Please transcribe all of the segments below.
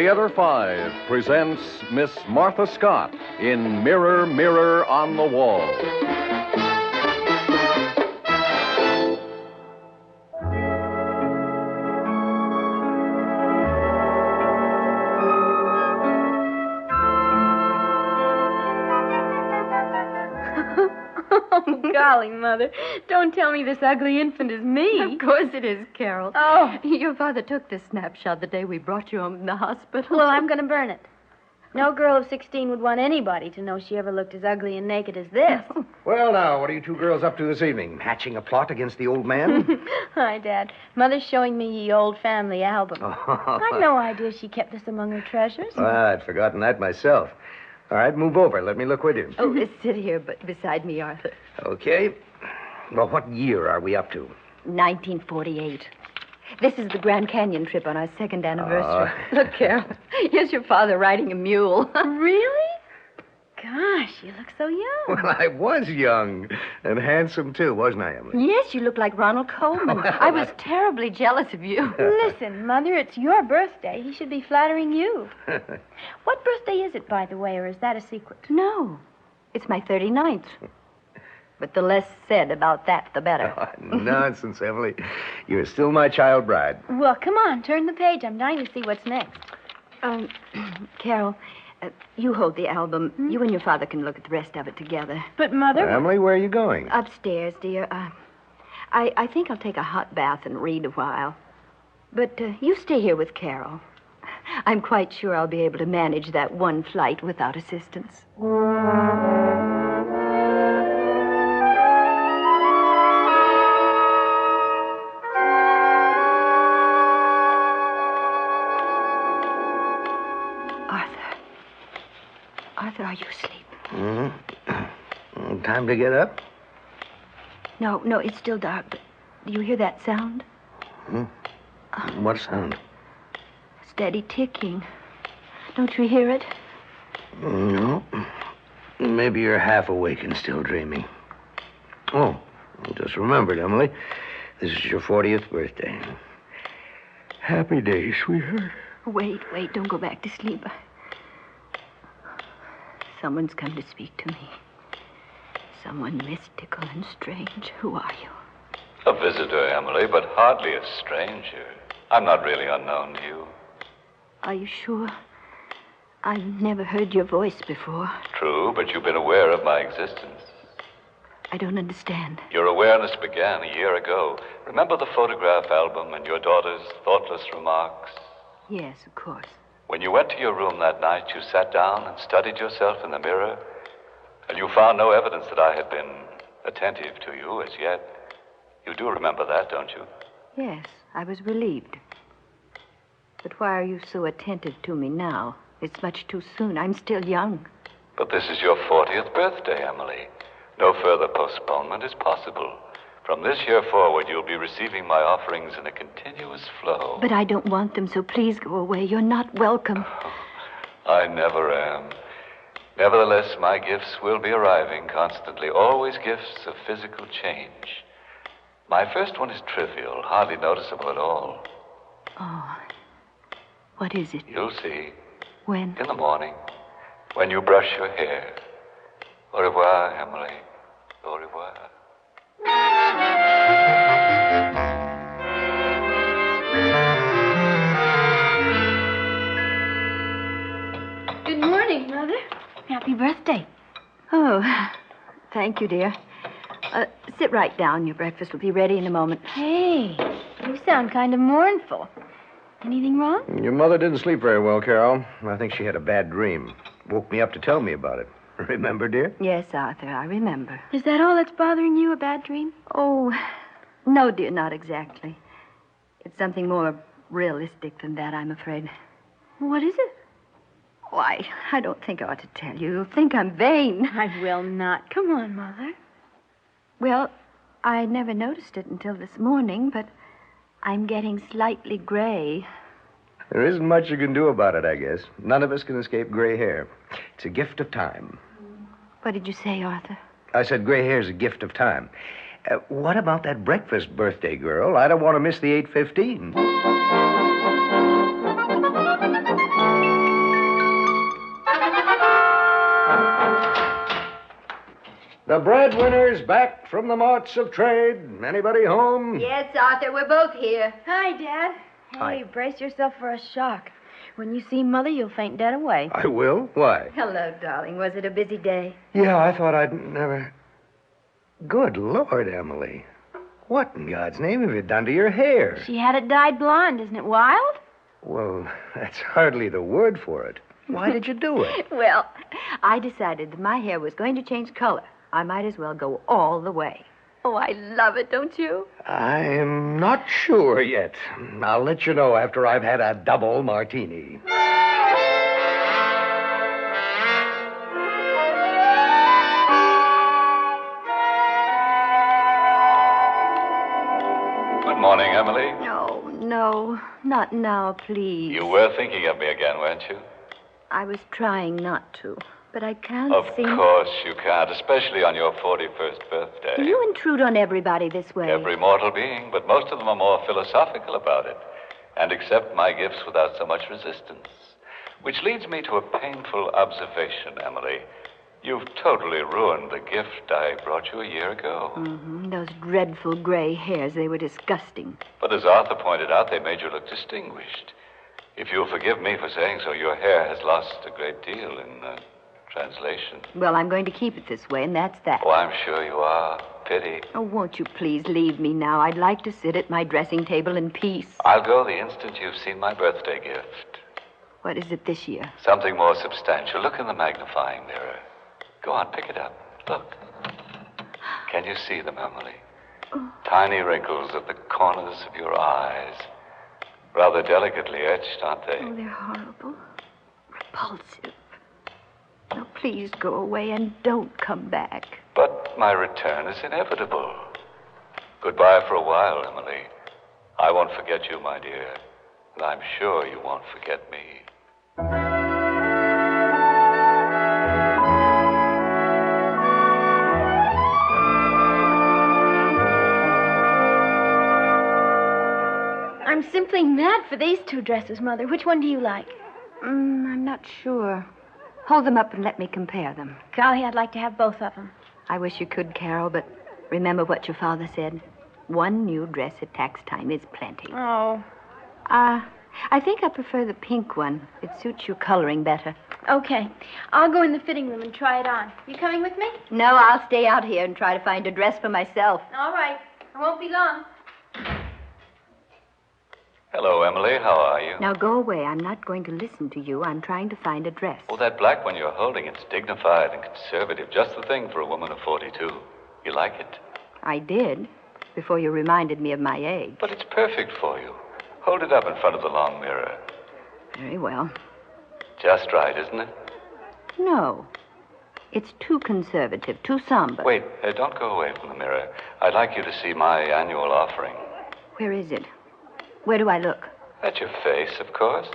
Theater 5 presents Miss Martha Scott in Mirror, Mirror on the Wall. Oh, golly, Mother. Don't tell me this ugly infant is me. Of course it is, Carol. Oh. Your father took this snapshot the day we brought you home from the hospital. Well, I'm going to burn it. No girl of 16 would want anybody to know she ever looked as ugly and naked as this. Well, now, what are you two girls up to this evening? Hatching a plot against the old man? Hi, Dad. Mother's showing me ye old family album. Oh. I'd no idea she kept this among her treasures. Well, I'd forgotten that myself. All right, move over. Let me look with you. Oh, sit here beside me, Arthur. Okay. Well, what year are we up to? 1948. This is the Grand Canyon trip on our second anniversary. Look, Carol, here's your father riding a mule. Really? Gosh, you look so young. Well, I was young and handsome, too, wasn't I, Emily? Yes, you look like Ronald Coleman. I was terribly jealous of you. Listen, Mother, it's your birthday. He should be flattering you. What birthday is it, by the way, or is that a secret? No, it's my 39th. But the less said about that, the better. Oh, nonsense, Emily. You're still my child bride. Well, come on, turn the page. I'm dying to see what's next. Carol, you hold the album. You and your father can look at the rest of it together. But, Mother... Emily, where are you going? Upstairs, dear. I think I'll take a hot bath and read a while. But you stay here with Carol. I'm quite sure I'll be able to manage that one flight without assistance. Arthur, are you asleep? Mm-hmm. Time to get up? No, it's still dark, but do you hear that sound? What sound? Steady ticking. Don't you hear it? No. Maybe you're half awake and still dreaming. Oh, I just remembered, Emily. This is your 40th birthday. Happy day, sweetheart. Wait, don't go back to sleep. Someone's come to speak to me. Someone mystical and strange. Who are you? A visitor, Emily, but hardly a stranger. I'm not really unknown to you. Are you sure? I've never heard your voice before. True, but you've been aware of my existence. I don't understand. Your awareness began a year ago. Remember the photograph album and your daughter's thoughtless remarks? Yes, of course. When you went to your room that night, you sat down and studied yourself in the mirror, and you found no evidence that I had been attentive to you as yet. You do remember that, don't you? Yes, I was relieved. But why are you so attentive to me now? It's much too soon. I'm still young. But this is your 40th birthday, Emily. No further postponement is possible. From this year forward, you'll be receiving my offerings in a continuous flow. But I don't want them, so please go away. You're not welcome. I never am. Nevertheless, my gifts will be arriving constantly, always gifts of physical change. My first one is trivial, hardly noticeable at all. Oh, what is it? You'll see. When? In the morning, when you brush your hair. Au revoir, Emily. Au revoir. Good morning, Mother. Happy birthday. Oh, thank you, dear. Sit right down. Your breakfast will be ready in a moment. Hey, you sound kind of mournful. Anything wrong? Your mother didn't sleep very well, Carol. I think she had a bad dream. Woke me up to tell me about it. Remember, dear? Yes, Arthur, I remember. Is that all that's bothering you, a bad dream? Oh, no, dear, not exactly. It's something more realistic than that, I'm afraid. What is it? Why, I don't think I ought to tell you. You'll think I'm vain. I will not. Come on, Mother. Well, I never noticed it until this morning, but I'm getting slightly gray. There isn't much you can do about it, I guess. None of us can escape gray hair. It's a gift of time. What did you say, Arthur? I said gray hair's a gift of time. What about that breakfast, birthday girl? I don't want to miss the 8:15. The breadwinner's back from the marts of trade. Anybody home? Yes, Arthur, we're both here. Hi, Dad. Hi. Hey, brace yourself for a shock. When you see Mother, you'll faint dead away. I will. Why? Hello, darling. Was it a busy day? Yeah, I thought I'd never... Good Lord, Emily. What in God's name have you done to your hair? She had it dyed blonde. Isn't it wild? Well, that's hardly the word for it. Why did you do it? Well, I decided that my hair was going to change color. I might as well go all the way. Oh, I love it, don't you? I'm not sure yet. I'll let you know after I've had a double martini. Good morning, Emily. No, not now, please. You were thinking of me again, weren't you? I was trying not to, but I can't Of seem... course you can't, especially on your 41st birthday. You intrude on everybody this way. Every mortal being, but most of them are more philosophical about it and accept my gifts without so much resistance. Which leads me to a painful observation, Emily. You've totally ruined the gift I brought you a year ago. Mm-hmm. Those dreadful gray hairs, they were disgusting. But as Arthur pointed out, they made you look distinguished. If you'll forgive me for saying so, your hair has lost a great deal in translation. Well, I'm going to keep it this way, and that's that. Oh, I'm sure you are. Pity. Oh, won't you please leave me now? I'd like to sit at my dressing table in peace. I'll go the instant you've seen my birthday gift. What is it this year? Something more substantial. Look in the magnifying mirror. Go on, pick it up. Look. Can you see them, Emily? Oh. Tiny wrinkles at the corners of your eyes. Rather delicately etched, aren't they? Oh, they're horrible. Repulsive. Now, please go away and don't come back. But my return is inevitable. Goodbye for a while, Emily. I won't forget you, my dear. And I'm sure you won't forget me. I'm simply mad for these two dresses, Mother. Which one do you like? I'm not sure. Hold them up and let me compare them. Golly, I'd like to have both of them. I wish you could, Carol, but remember what your father said. One new dress at tax time is plenty. Oh. I think I prefer the pink one. It suits your coloring better. Okay. I'll go in the fitting room and try it on. You coming with me? No, I'll stay out here and try to find a dress for myself. All right. I won't be long. Hello, Emily. How are you? Now go away. I'm not going to listen to you. I'm trying to find a dress. Oh, that black one you're holding, it's dignified and conservative. Just the thing for a woman of 42. You like it? I did, before you reminded me of my age. But it's perfect for you. Hold it up in front of the long mirror. Very well. Just right, isn't it? No. It's too conservative, too somber. Wait, don't go away from the mirror. I'd like you to see my annual offering. Where is it? Where do I look? At your face, of course.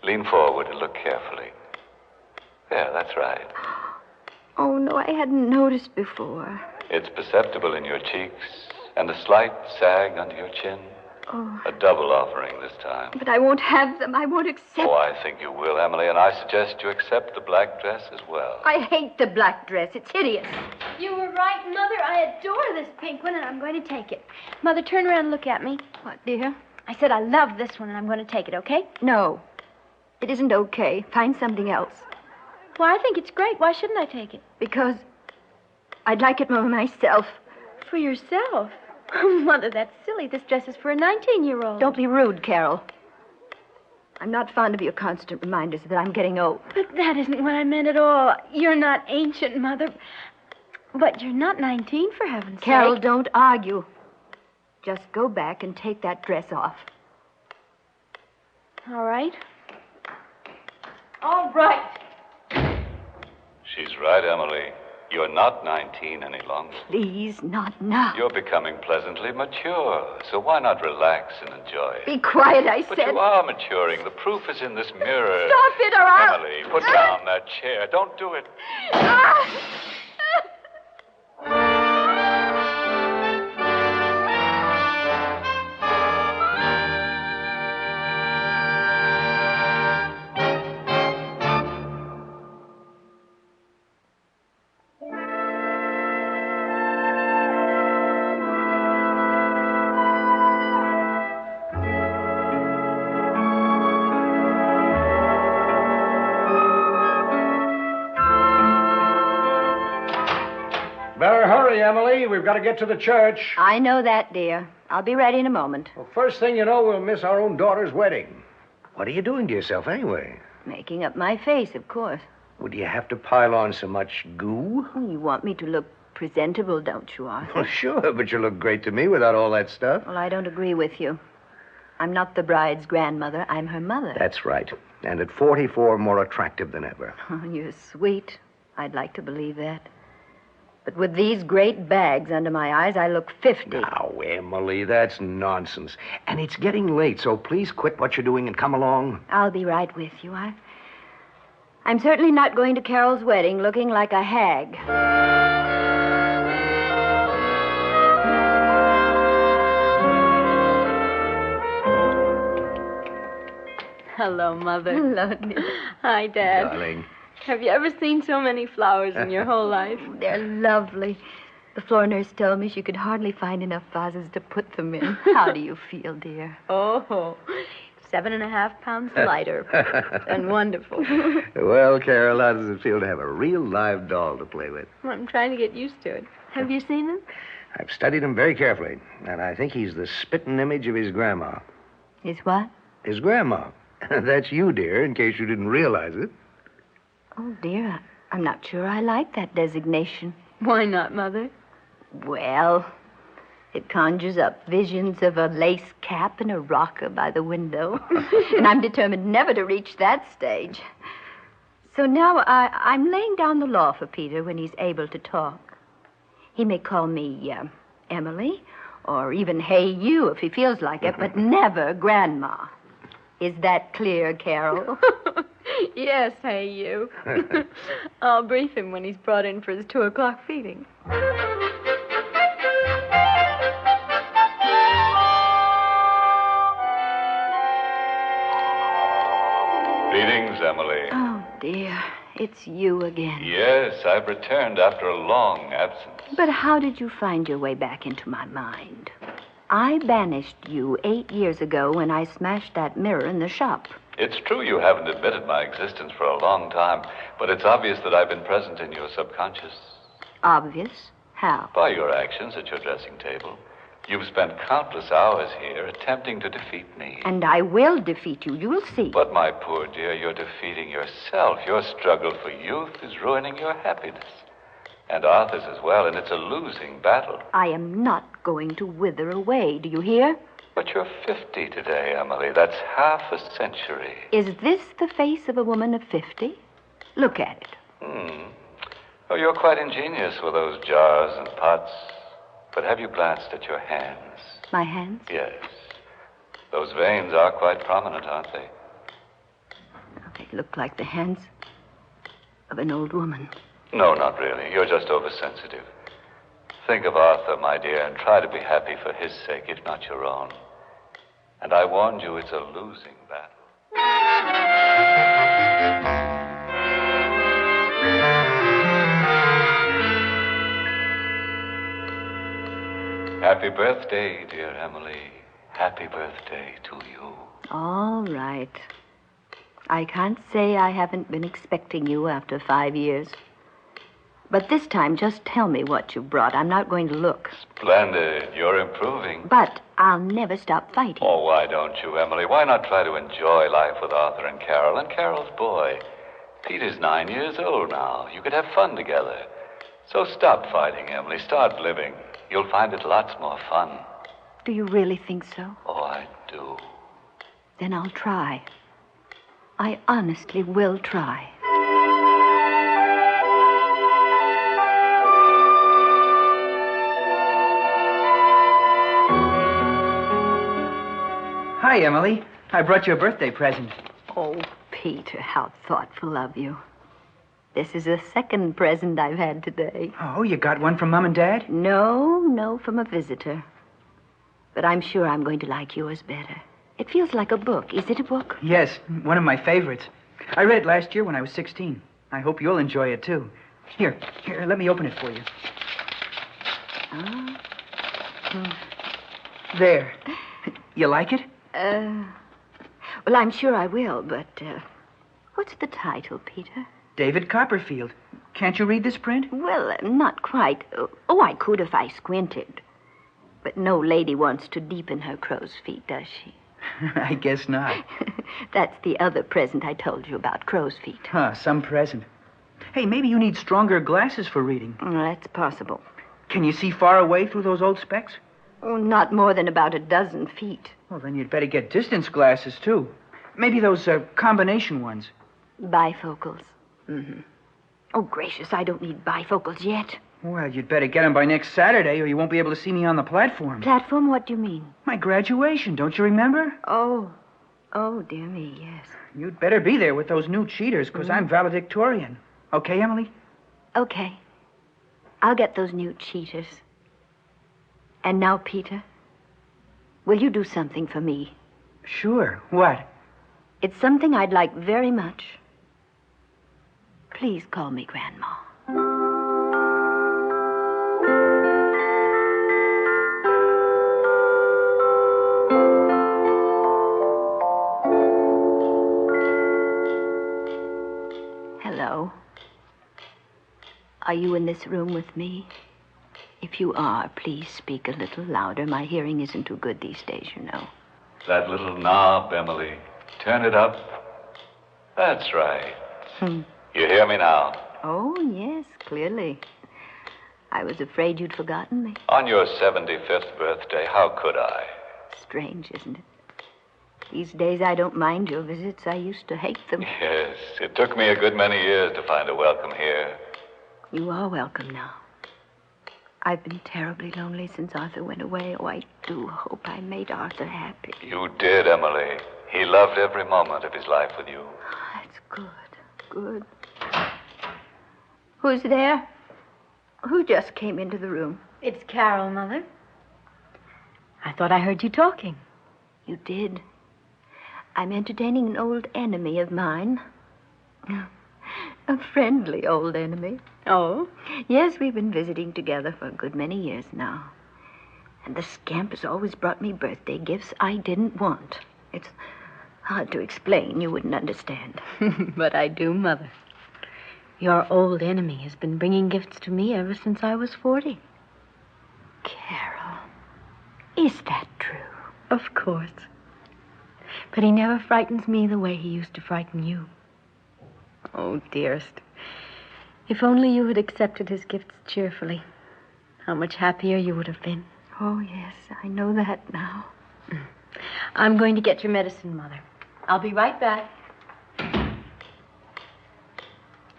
Lean forward and look carefully. There, that's right. Oh, no, I hadn't noticed before. It's perceptible in your cheeks and a slight sag under your chin. Oh. A double offering this time. But I won't have them. I won't accept... Oh, I think you will, Emily, and I suggest you accept the black dress as well. I hate the black dress. It's hideous. You were right, Mother. I adore this pink one, and I'm going to take it. Mother, turn around and look at me. What, dear? I said I love this one, and I'm going to take it, okay? No. It isn't okay. Find something else. Well, I think it's great. Why shouldn't I take it? Because I'd like it more myself. For yourself? Oh, Mother, that's silly. This dress is for a 19-year-old. Don't be rude, Carol. I'm not fond of your constant reminders that I'm getting old. But that isn't what I meant at all. You're not ancient, Mother. But you're not 19, for heaven's Carol, sake. don't argue. Just go back and take that dress off. All right. All right. She's right, Emily. You're not 19 any longer. Please, not now. You're becoming pleasantly mature, so why not relax and enjoy it? Be quiet, I But said. you are maturing. The proof is in this mirror. Stop it, or I'll... Emily, put down that chair. Don't do it. Emily. We've got to get to the church. I know that, dear. I'll be ready in a moment. Well, first thing you know, we'll miss our own daughter's wedding. What are you doing to yourself anyway? Making up my face, of course. Would you have to pile on so much goo? Oh, you want me to look presentable, don't you, Arthur? Well, sure, but you look great to me without all that stuff. Well, I don't agree with you. I'm not the bride's grandmother. I'm her mother. That's right. And at 44, more attractive than ever. Oh, you're sweet. I'd like to believe that. But with these great bags under my eyes, I look 50. Now, Emily, that's nonsense. And it's getting late, so please quit what you're doing and come along. I'll be right with you. I'm certainly not going to Carol's wedding looking like a hag. Hello, Mother. Hello, dear. Hi, Dad. Darling. Have you ever seen so many flowers in your whole life? They're lovely. The floor nurse told me she could hardly find enough vases to put them in. How do you feel, dear? Oh, 7.5 pounds lighter. And wonderful. Well, Carol, how does it feel to have a real live doll to play with? I'm trying to get used to it. Have you seen him? I've studied him very carefully, and I think he's the spitting image of his grandma. His what? His grandma. That's you, dear, in case you didn't realize it. Oh, dear, I'm not sure I like that designation. Why not, Mother? Well, it conjures up visions of a lace cap and a rocker by the window. And I'm determined never to reach that stage. So now I'm laying down the law for Peter when he's able to talk. He may call me Emily, or even Hey You if he feels like it, but never Grandma. Is that clear, Carol? Yes, hey, you. I'll brief him when he's brought in for his 2 o'clock feeding. Greetings, Emily. Oh, dear. It's you again. Yes, I've returned after a long absence. But how did you find your way back into my mind? I banished you 8 years ago when I smashed that mirror in the shop. It's true you haven't admitted my existence for a long time, but it's obvious that I've been present in your subconscious. Obvious? How? By your actions at your dressing table. You've spent countless hours here attempting to defeat me. And I will defeat you. You'll see. But, my poor dear, you're defeating yourself. Your struggle for youth is ruining your happiness. And Arthur's as well, and it's a losing battle. I am not going to wither away. Do you hear? But you're 50 today, Emily. That's half a century. Is this the face of a woman of 50? Look at it. Oh, you're quite ingenious with those jars and pots. But have you glanced at your hands? My hands? Yes. Those veins are quite prominent, aren't they? They look like the hands of an old woman. No, not really. You're just oversensitive. Think of Arthur, my dear, and try to be happy for his sake, if not your own. And I warned you, it's a losing battle. Happy birthday, dear Emily. Happy birthday to you. All right. I can't say I haven't been expecting you after 5 years. But this time, just tell me what you brought. I'm not going to look. Splendid. You're improving. But I'll never stop fighting. Oh, why don't you, Emily? Why not try to enjoy life with Arthur and Carol's boy? Peter's 9 years old now. You could have fun together. So stop fighting, Emily. Start living. You'll find it lots more fun. Do you really think so? Oh, I do. Then I'll try. I honestly will try. Hi, Emily. I brought you a birthday present. Oh, Peter, how thoughtful of you. This is the second present I've had today. Oh, you got one from Mom and Dad? No, from a visitor. But I'm sure I'm going to like yours better. It feels like a book. Is it a book? Yes, one of my favorites. I read it last year when I was 16. I hope you'll enjoy it, too. Here, let me open it for you. There. You like it? Well, I'm sure I will, but what's the title, Peter? David Copperfield. Can't you read this print? Well, not quite. Oh, I could if I squinted. But no lady wants to deepen her crow's feet, does she? I guess not. That's the other present I told you about, crow's feet. Huh, some present. Hey, maybe you need stronger glasses for reading. That's possible. Can you see far away through those old specs? Oh, not more than about a dozen feet. Well, then you'd better get distance glasses, too. Maybe those combination ones. Bifocals. Mm-hmm. Oh, gracious, I don't need bifocals yet. Well, you'd better get them by next Saturday, or you won't be able to see me on the platform. Platform? What do you mean? My graduation, don't you remember? Oh, dear me, yes. You'd better be there with those new cheaters, because I'm valedictorian. Okay, Emily? Okay. I'll get those new cheaters. And now, Peter, will you do something for me? Sure. What? It's something I'd like very much. Please call me Grandma. Hello. Are you in this room with me? If you are, please speak a little louder. My hearing isn't too good these days, you know. That little knob, Emily. Turn it up. That's right. You hear me now? Oh, yes, clearly. I was afraid you'd forgotten me. On your 75th birthday, how could I? Strange, isn't it? These days I don't mind your visits. I used to hate them. Yes, it took me a good many years to find a welcome here. You are welcome now. I've been terribly lonely since Arthur went away. Oh, I do hope I made Arthur happy. You did, Emily. He loved every moment of his life with you. That's good. Good. Who's there? Who just came into the room? It's Carol, Mother. I thought I heard you talking. You did. I'm entertaining an old enemy of mine. A friendly old enemy. Oh? Yes, we've been visiting together for a good many years now. And the scamp has always brought me birthday gifts I didn't want. It's hard to explain. You wouldn't understand. But I do, Mother. Your old enemy has been bringing gifts to me ever since I was 40. Carol, is that true? Of course. But he never frightens me the way he used to frighten you. Oh, dearest. If only you had accepted his gifts cheerfully, how much happier you would have been. Oh, yes, I know that now. I'm going to get your medicine, Mother. I'll be right back.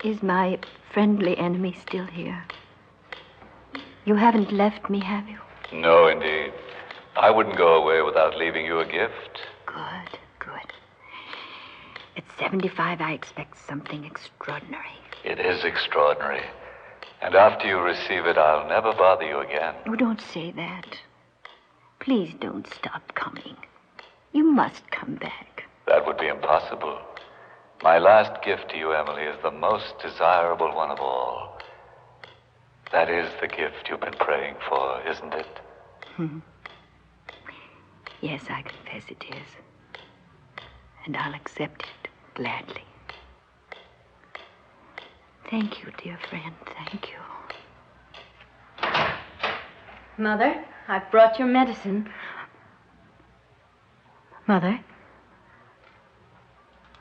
Is my friendly enemy still here? You haven't left me, have you? No, indeed. I wouldn't go away without leaving you a gift. Good, good. At 75, I expect something extraordinary. It is extraordinary. And after you receive it, I'll never bother you again. Oh, don't say that. Please don't stop coming. You must come back. That would be impossible. My last gift to you, Emily, is the most desirable one of all. That is the gift you've been praying for, isn't it? Yes, I confess it is. And I'll accept it gladly. Thank you, dear friend. Thank you. Mother, I've brought your medicine. Mother,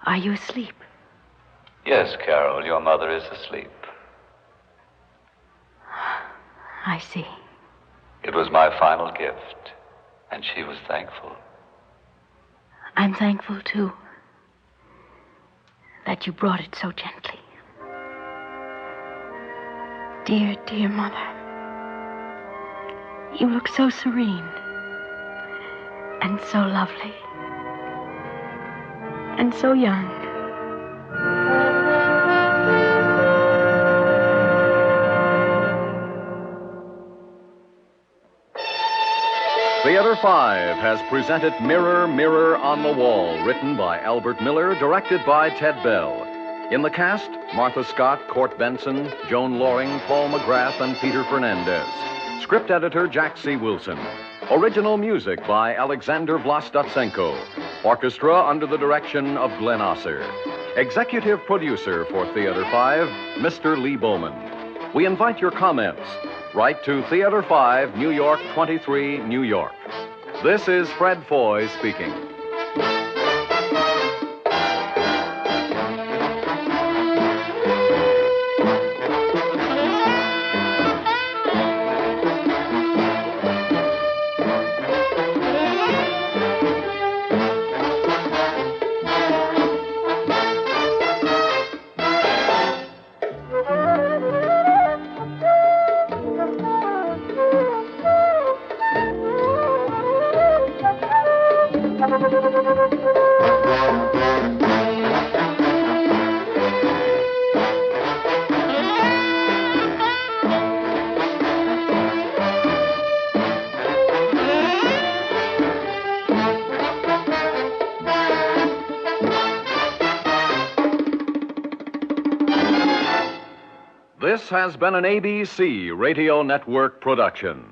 are you asleep? Yes, Carol, your mother is asleep. I see. It was my final gift, and she was thankful. I'm thankful, too, that you brought it so gently. Dear, dear Mother, you look so serene and so lovely and so young. Theater 5 has presented Mirror, Mirror on the Wall, written by Albert Miller, directed by Ted Bell. In the cast, Martha Scott, Court Benson, Joan Loring, Paul McGrath, and Peter Fernandez. Script editor, Jack C. Wilson. Original music by Alexander Vlastotsenko. Orchestra under the direction of Glenn Osser. Executive producer for Theater 5, Mr. Lee Bowman. We invite your comments. Write to Theater 5, New York 23, New York. This is Fred Foy speaking. This has been an ABC Radio Network production.